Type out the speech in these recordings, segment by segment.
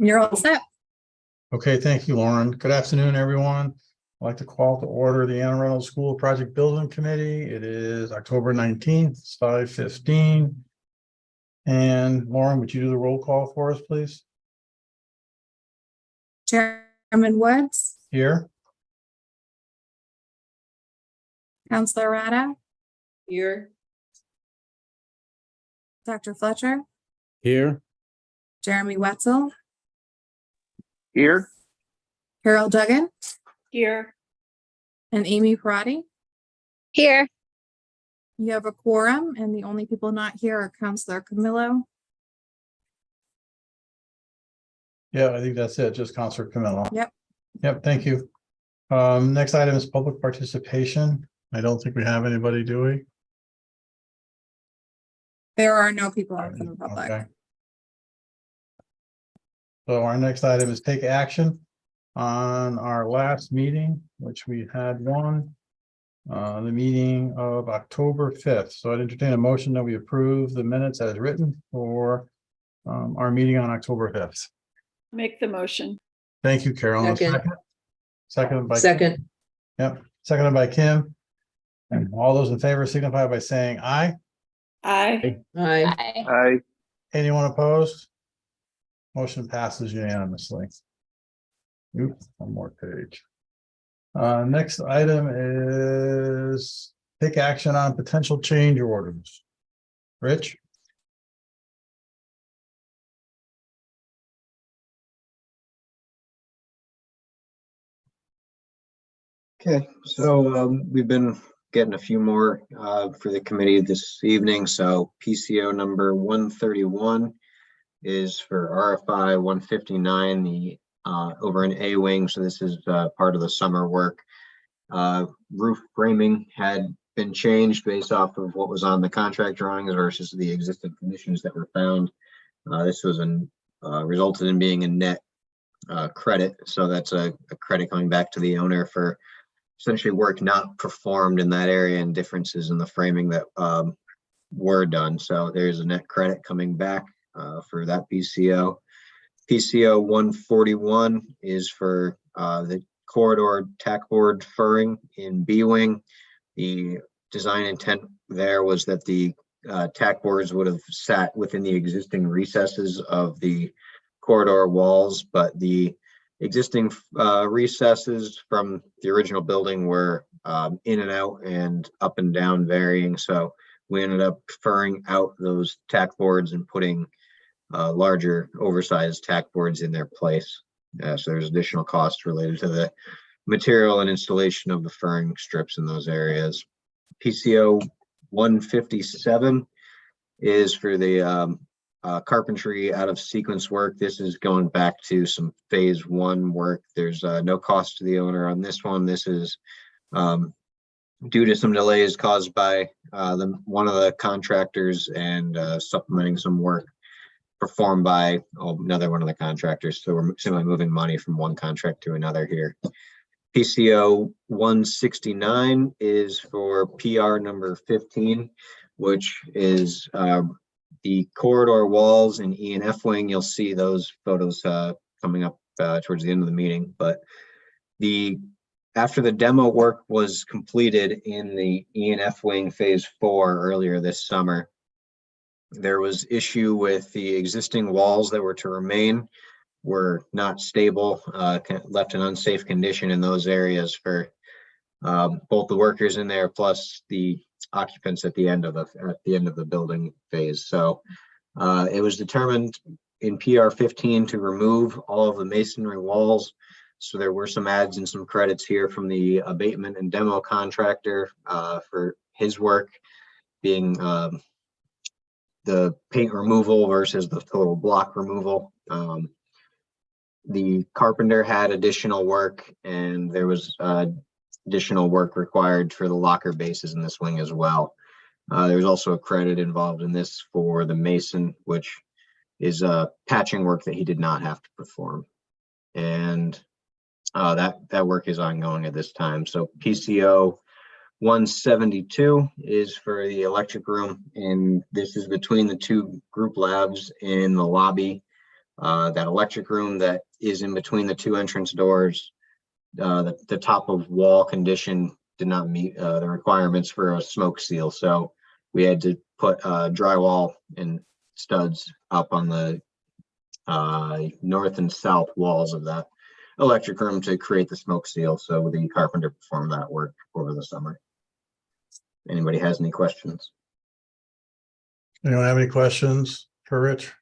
You're all set. Okay, thank you, Lauren. Good afternoon, everyone. I'd like to call to order the Reynolds School Project Building Committee. It is October 19th, it's 5:15. And Lauren, would you do the roll call for us, please? Chairman Woods, Here. Councilor Rada, Here. Dr. Fletcher, Here. Jeremy Wetzel, Here. Carol Duggan, Here. and Amy Parati. Here. You have a quorum, and the only people not here are Councilor Camillo. Yeah, I think that's it, just Counselor Camillo. Yep. Yep, thank you. Next item is public participation. I don't think we have anybody, do we? There are no people out from the public. Okay. So our next item is take action on our last meeting, which we had one, the meeting of October 5th. So I'd entertain a motion that we approve the minutes as written for our meeting on October 5th. Make the motion. Thank you, Carol. Second. Seconded by Second. Yep, seconded by Kim. And all those in favor signify by saying aye. Aye. Aye. Aye. Anyone opposed? Motion passes unanimously. Oops, one more page. Next item is take action on potential change orders. Rich? Okay, so we've been getting a few more for the committee this evening. So PCO number 131 is for RFI 159, the over in A wing. So this is part of the summer work. Roof framing had been changed based off of what was on the contract drawings versus the existing conditions that were found. This was resulted in being a net credit. So that's a credit coming back to the owner for essentially work not performed in that area and differences in the framing that were done. So there's a net credit coming back for that PCO. PCO 141 is for the corridor tackboard furring in B wing. The design intent there was that the tackboards would have sat within the existing recesses of the corridor walls, but the existing recesses from the original building were in and out and up and down varying. So we ended up furring out those tack boards and putting larger oversized tack boards in their place. So there's additional costs related to the material and installation of the furring strips in those areas. PCO 157 is for the carpentry out of sequence work. This is going back to some phase one work. There's no cost to the owner on this one. This is due to some delays caused by one of the contractors and supplementing some work performed by another one of the contractors. So we're simply moving money from one contract to another here. PCO 169 is for PR number 15, which is the corridor walls in E and F wing. You'll see those photos coming up towards the end of the meeting. But after the demo work was completed in the E and F wing phase 4 earlier this summer, there was issue with the existing walls that were to remain were not stable, left in unsafe condition in those areas for both the workers in there plus the occupants at the end of the building phase. So it was determined in PR 15 to remove all of the masonry walls. So there were some adds and some credits here from the abatement and demo contractor for his work being the paint removal versus the total block removal. The carpenter had additional work, and there was additional work required for the locker bases in this wing as well. There's also a credit involved in this for the mason, which is patching work that he did not have to perform. And that work is ongoing at this time. So PCO 172 is for the electric room, and this is between the two group labs in the lobby That electric room that is in between the two entrance doors, the top of wall condition did not meet the requirements for a smoke seal. So we had to put drywall and studs up on the north and south walls of that electric room to create the smoke seal. So the carpenter performed that work over the summer. Anybody has any questions? Anyone have any questions for Rich?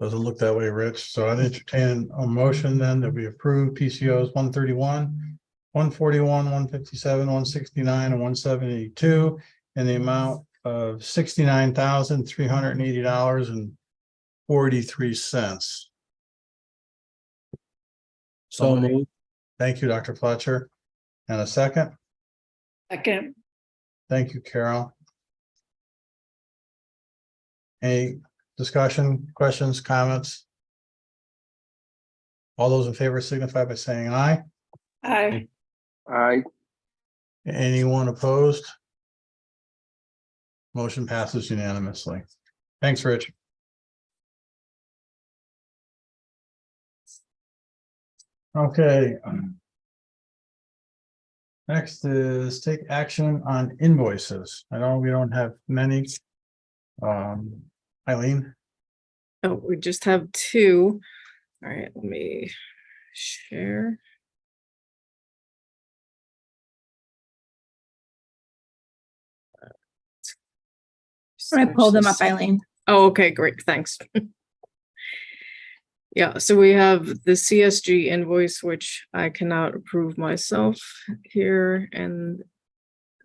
Doesn't look that way, Rich. So I'd entertain a motion then that we approve PCOs 131, 141, 157, 169, and 172 in the amount of $69,380.43. So moved. Thank you, Dr. Fletcher. And a second? Second. Thank you, Carol. Any discussion, questions, comments? All those in favor signify by saying aye. Aye. Aye. Anyone opposed? Motion passes unanimously. Thanks, Rich. Okay. Next is take action on invoices. I know we don't have many. Eileen, Oh, we just have two. All right, let me share. I pulled them up, Eileen. Oh, okay, great, thanks. Yeah, so we have the CSG invoice, which I cannot approve myself here, and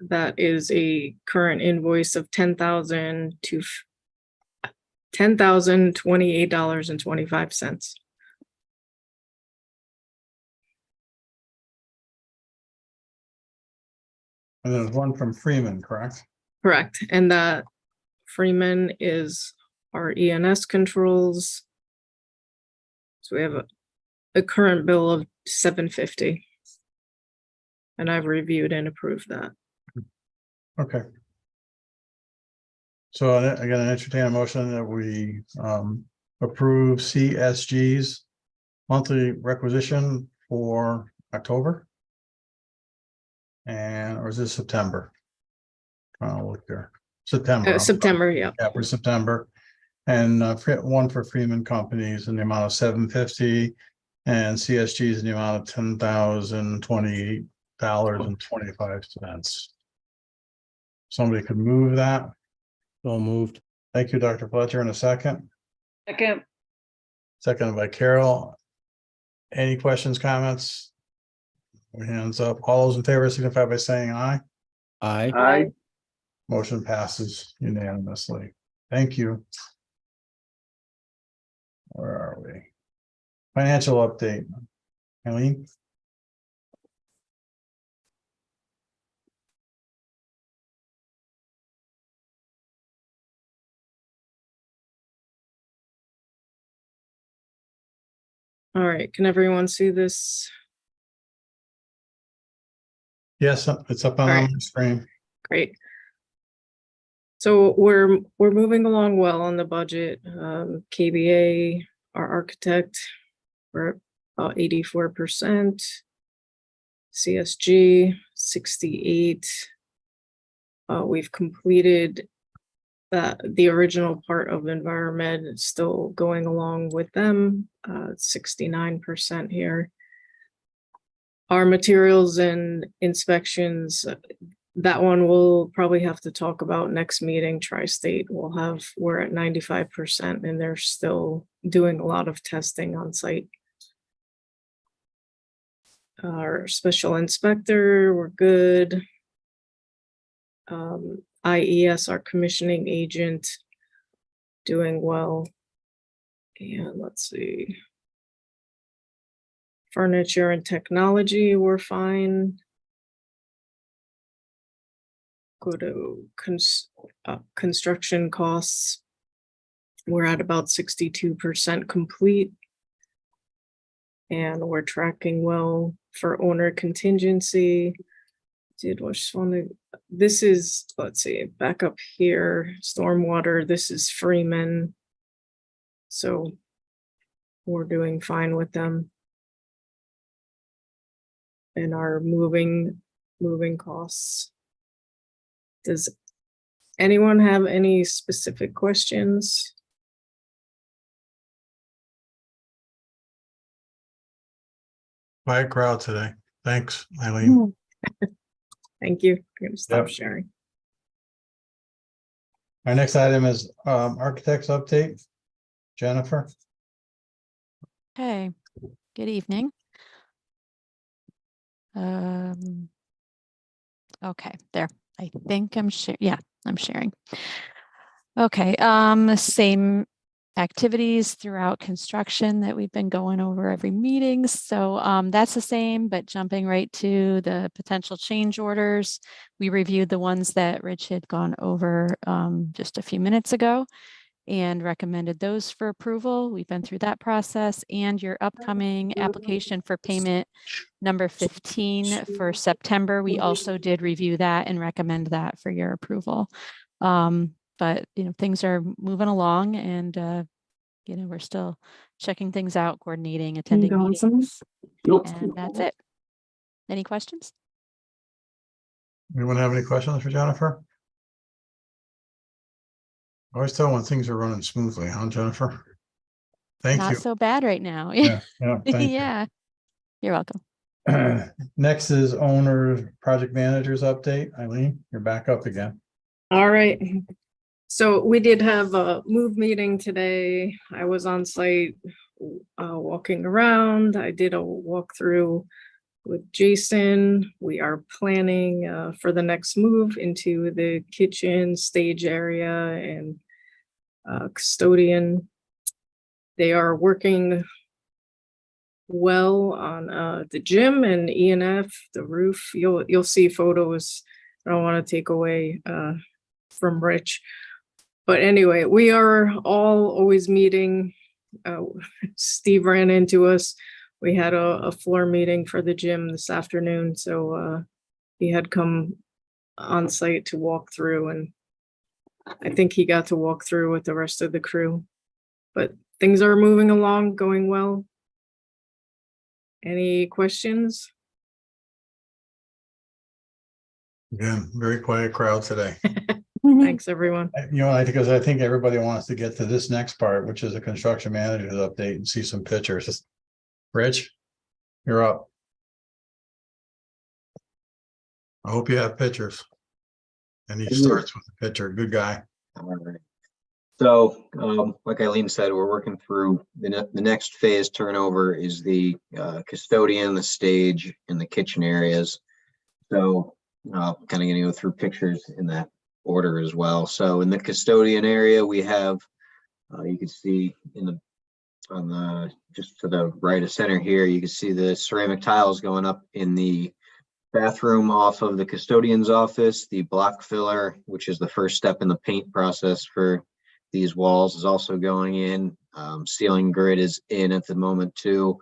that is a current invoice of $10,028.25. and there's one from Freeman, correct? Correct, and that Freeman is our ENS controls. So we have a current bill of $750. And I've reviewed and approved that. Okay. So I got an entertain a motion that we approve CSG's monthly requisition for October. And, or is this September? I'll look there. September. I'm sorry. September, yeah. Yeah, for September. And one for Freeman Companies in the amount of $750 and CSG's in the amount of $10,028.25. Somebody could move that. So moved. Thank you, Dr. Fletcher. In a second. Second. Seconded by Carol. Any questions, comments? Hands up. All those in favor signify by saying aye. Aye. Aye. Motion passes unanimously. Thank you. Where are we? Financial update. Eileen? All right, can everyone see this? Yes, it's up on All right. the screen. Great. So we're moving along well on the budget. KBA, our architect, we're at about 84%. CSG 68. We've completed the original part of environment. It's still going along with them. 69% here. Our materials and inspections, that one we'll probably have to talk about next meeting. Tri-State we're at 95% and they're still doing a lot of testing on site. Our special inspector, we're good. IES, our commissioning agent, doing well. And let's see. Furniture and technology, we're fine. Go to construction costs. We're at about 62% complete. And we're tracking well for owner contingency. this is, let's see, back up here, stormwater, this is Freeman. So we're doing fine with them. And our moving costs. Does anyone have any specific questions? Quiet crowd today. Thanks, Eileen. Thank you. I'm gonna stop Yep. sharing. Our next item is architects update. Jennifer. Okay, good evening. Okay, there. I think I'm sharing. Yeah, I'm sharing. Okay, the same activities throughout construction that we've been going over every meeting. So that's the same, but jumping right to the potential change orders. We reviewed the ones that Rich had gone over just a few minutes ago and recommended those for approval. We've been through that process, and your upcoming application for payment number 15 for September. We also did review that and recommend that for your approval. But things are moving along, and we're still checking things out, coordinating, attending meetings, and that's it. Any questions? Anyone have any questions for Jennifer? I always tell when things are running smoothly, huh, Jennifer? Thank Not you. so bad right now. Yeah, thank Yeah, you're welcome. you. Next is owner project managers update. Eileen, you're back up again. All right. So we did have a move meeting today. I was on site walking around. I did a walkthrough with Jason. We are planning for the next move into the kitchen, stage area, and custodian. They are working well on the gym and E&F, the roof. You'll see photos. I don't want to take away from Rich. But anyway, we are all always meeting. Steve ran into us. We had a floor meeting for the gym this afternoon. So he had come on site to walk through, and I think he got to walk through with the rest of the crew. But things are moving along, going well. Any questions? Again, very quiet crowd today. Thanks, everyone. Because I think everybody wants to get to this next part, which is a construction manager's update, and see some pictures. Rich, you're up. I hope you have pictures. And he starts with a picture. Good guy. All right. So, like Eileen said, we're working through the next phase turnover is the custodian, the stage, and the kitchen areas. So, kind of going to go through pictures in that order as well. So, in the custodian area, we have you can see on the just to the right of center here, you can see the ceramic tiles going up in the bathroom off of the custodian's office. The block filler, which is the first step in the paint process for these walls, is also going in. Ceiling grid is in at the moment too,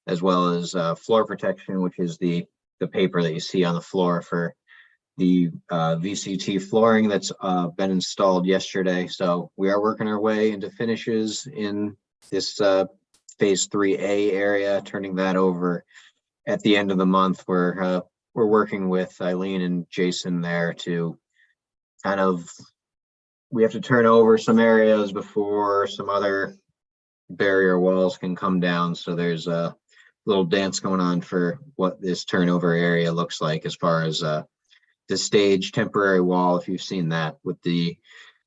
as well as floor protection, which is the paper that you see on the floor for the VCT flooring that's been installed yesterday. So we are working our way into finishes in this phase 3A area, turning that over at the end of the month. We're working with Eileen and Jason there to kind of, we have to turn over some areas before some other barrier walls can come down. So there's a little dance going on for what this turnover area looks like as far as the stage temporary wall, if you've seen that, with the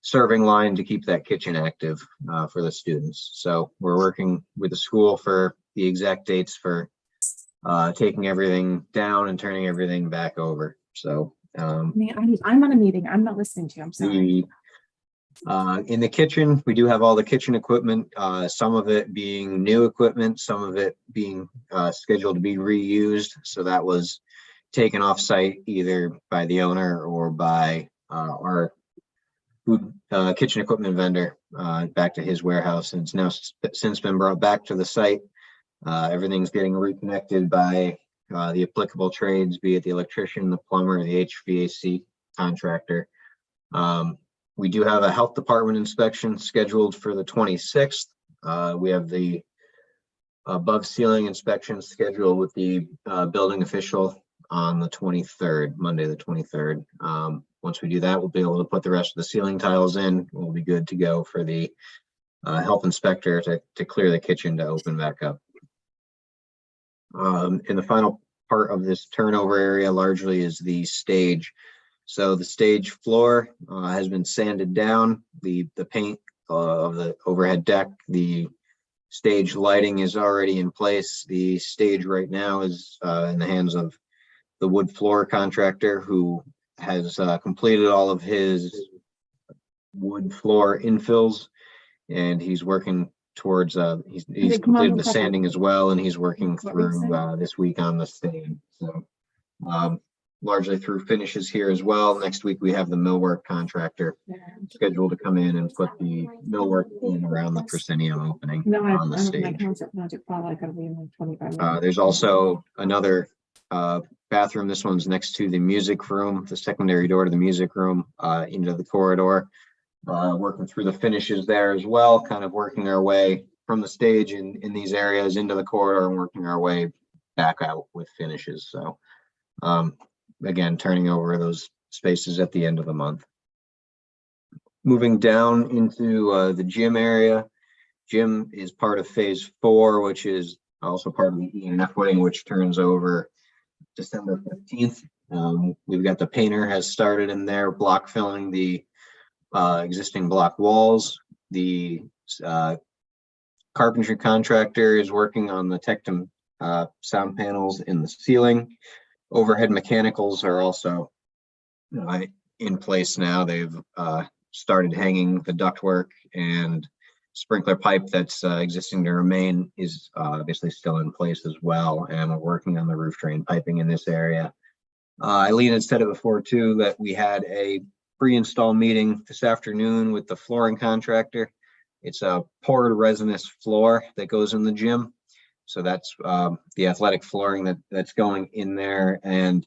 serving line to keep that kitchen active for the students. So we're working with the school for the exact dates for taking everything down and turning everything back over. So I'm on a meeting. I'm not listening to you. I'm sorry. In the kitchen, we do have all the kitchen equipment, some of it being new equipment, some of it being scheduled to be reused. So that was taken off site either by the owner or by our food kitchen equipment vendor back to his warehouse, and it's now since been brought back to the site. Everything's getting reconnected by the applicable trades, be it the electrician, the plumber, the HVAC contractor. We do have a health department inspection scheduled for the 26th. We have the above ceiling inspection scheduled with the building official on the 23rd, Monday the 23rd. Once we do that, we'll be able to put the rest of the ceiling tiles in. We'll be good to go for the health inspector to clear the kitchen to open back up. And the final part of this turnover area largely is the stage. So the stage floor has been sanded down. The paint of the overhead deck, the stage lighting is already in place. The stage right now is in the hands of the wood floor contractor, who has completed all of his wood floor infills, and he's working towards he's completed the sanding as well, and he's working through this week on the stage. So largely through finishes here as well. Next week we have the millwork contractor scheduled to come in and put the millwork in around the proscenium opening on the stage. There's also another bathroom. This one's next to the music room, the secondary door to the music room, into the corridor. Working through the finishes there as well, kind of working our way from the stage in these areas into the corridor and working our way back out with finishes. So again, turning over those spaces at the end of the month. Moving down into the gym area. Gym is part of phase 4, which is also part of the E&F wing, which turns over December 15th. We've got the painter has started in there, block filling the existing block walls. The carpentry contractor is working on the Tectum sound panels in the ceiling. Overhead mechanicals are also in place now. They've started hanging the ductwork, and sprinkler pipe that's existing to remain is obviously still in place as well. And we're working on the roof drain piping in this area. Eileen had said it before too, that we had a pre-install meeting this afternoon with the flooring contractor. It's a poured resinous floor that goes in the gym. So that's the athletic flooring that's going in there, and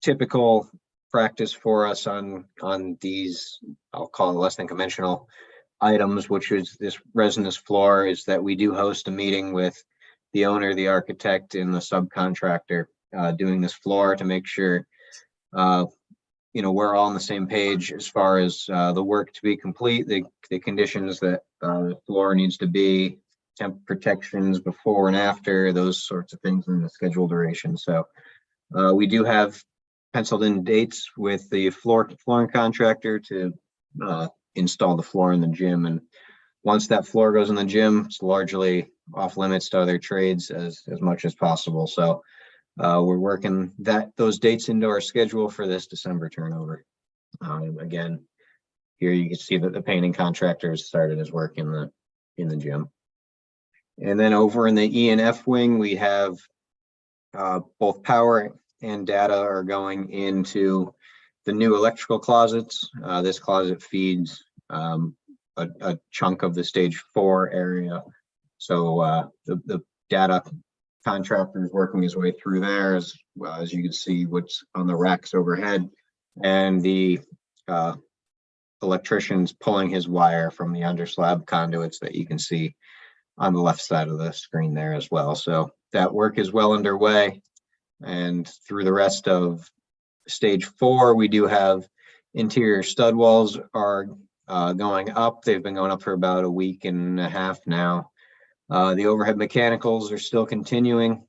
typical practice for us on these, I'll call it less than conventional items, which is this resinous floor, is that we do host a meeting with the owner, the architect, and the subcontractor doing this floor to make sure we're all on the same page as far as the work to be complete, the conditions that the floor needs to be, temp protections before and after, those sorts of things in the schedule duration. So we do have penciled in dates with the flooring contractor to install the floor in the gym. And once that floor goes in the gym, it's largely off limits to other trades as much as possible. So we're working those dates into our schedule for this December turnover. Again, here you can see that the painting contractor has started his work in the gym. And then over in the E&F wing, we have both power and data are going into the new electrical closets. This closet feeds a chunk of the stage 4 area. So the data contractor is working his way through there, as well as you can see what's on the racks overhead, and the electrician's pulling his wire from the underslab conduits that you can see on the left side of the screen there as well. So that work is well underway, and through the rest of stage 4, we do have interior stud walls are going up. They've been going up for about a week and a half now. The overhead mechanicals are still continuing.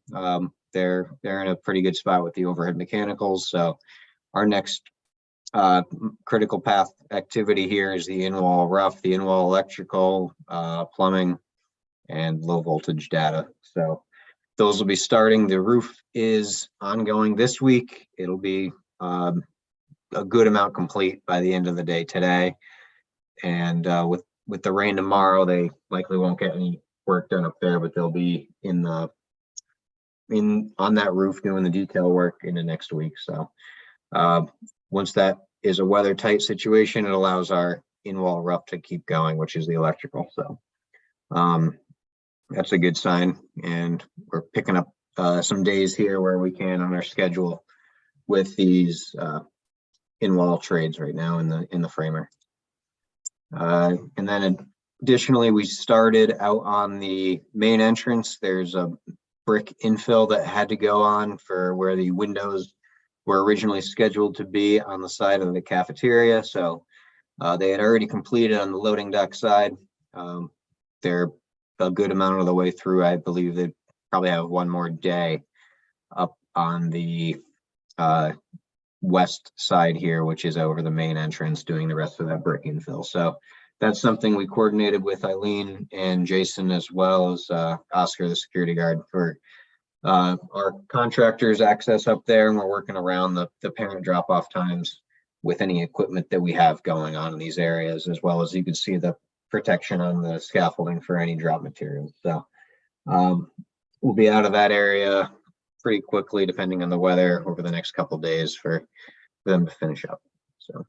They're in a pretty good spot with the overhead mechanicals. So our next critical path activity here is the in-wall rough, the in-wall electrical, plumbing, and low voltage data. So those will be starting. The roof is ongoing this week. It'll be a good amount complete by the end of the day today. And with the rain tomorrow, they likely won't get any work done up there, but they'll be on that roof doing the detail work into next week. So once that is a weather tight situation, it allows our in-wall rough to keep going, which is the electrical. So that's a good sign, and we're picking up some days here where we can on our schedule with these in-wall trades right now in the framer. And then additionally, we started out on the main entrance. There's a brick infill that had to go on for where the windows were originally scheduled to be on the side of the cafeteria. So they had already completed on the loading dock side. They're a good amount of the way through. I believe they probably have one more day up on the west side here, which is over the main entrance, doing the rest of that brick infill. So that's something we coordinated with Eileen and Jason, as well as Oscar, the security guard, for our contractors access up there. And we're working around the parent drop-off times with any equipment that we have going on in these areas, as well as you can see the protection on the scaffolding for any drop materials. So we'll be out of that area pretty quickly, depending on the weather, over the next couple of days for them to finish up. So,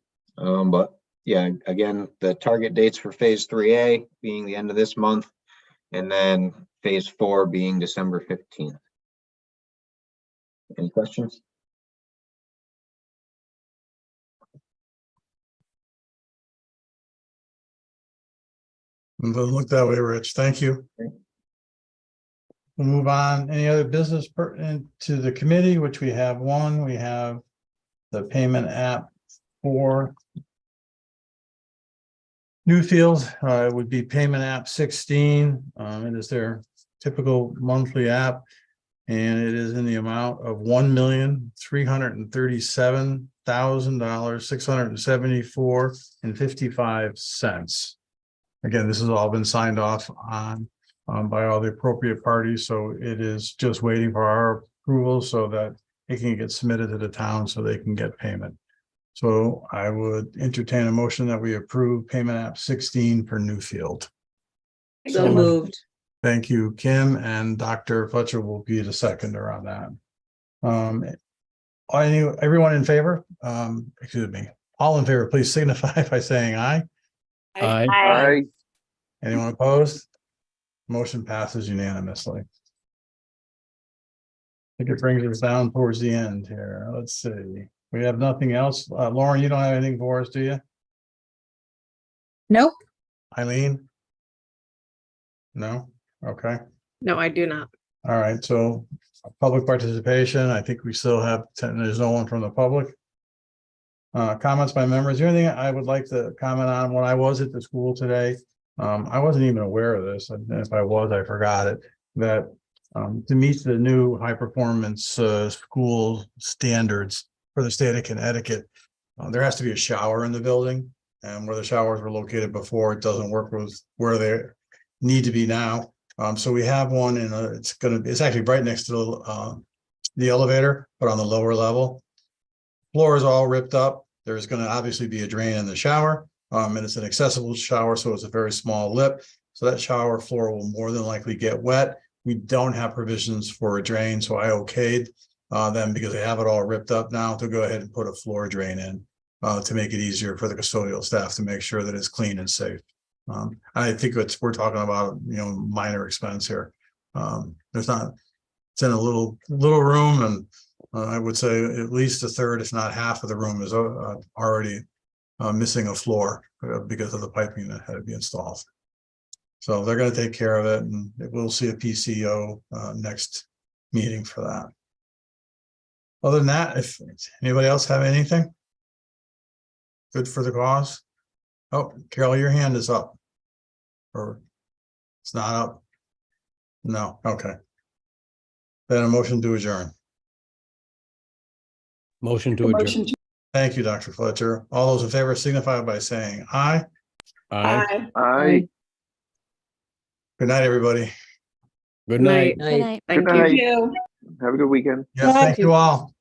but yeah, again, the target dates for phase 3A being the end of this month, and then phase 4 being December 15th. Any questions? It doesn't look that way, Rich. Thank you. We'll move on. Any other business pertinent to the committee, which we have one. We have the payment app for Newfield. It would be payment app 16. It is their typical monthly app, and it is in the amount of $1,337,674.55. Again, this has all been signed off on by all the appropriate parties, so it is just waiting for our approval so that it can get submitted to the town so they can get payment. So I would entertain a motion that we approve payment app 16 for Newfield. So moved. Thank you, Kim, and Dr. Fletcher will be the seconder on that. Everyone in favor? Excuse me. All in favor, please signify by saying aye. Aye. Aye. Anyone opposed? Motion passes unanimously. I think it brings us down towards the end here. Let's see. We have nothing else. Lauren, you don't have anything for us, do you? Nope. Eileen? No? Okay. No, I do not. All right. So public participation, I think we still have, there's no one from the public. Comments by members. The only thing I would like to comment on, when I was at the school today, I wasn't even aware of this. And if I was, I forgot it, that to meet the new high performance school standards for the state of Connecticut, there has to be a shower in the building, and where the showers were located before, it doesn't work with where they need to be now. So we have one, and it's actually right next to the elevator, but on the lower level. Floor is all ripped up. There's going to obviously be a drain in the shower, and it's an accessible shower, so it's a very small lip. So that shower floor will more than likely get wet. We don't have provisions for a drain, so I okayed them, because they have it all ripped up now, to go ahead and put a floor drain in to make it easier for the custodial staff to make sure that it's clean and safe. I think we're talking about, minor expense here. It's in a little room, and I would say at least a third, if not half of the room is already missing a floor because of the piping that had to be installed. So they're going to take care of it, and we'll see a PCO next meeting for that. Other than that, if anybody else have anything good for the cause? Oh, Carol, your hand is up. Or it's not up? No, okay. Then a motion to adjourn. Motion to adjourn. Thank you, Dr. Fletcher. All those in favor signify by saying aye. Aye. Aye. Good night, everybody. Good night. Good night. Thank you. Thank you. Have a good weekend. Yes, thank you all.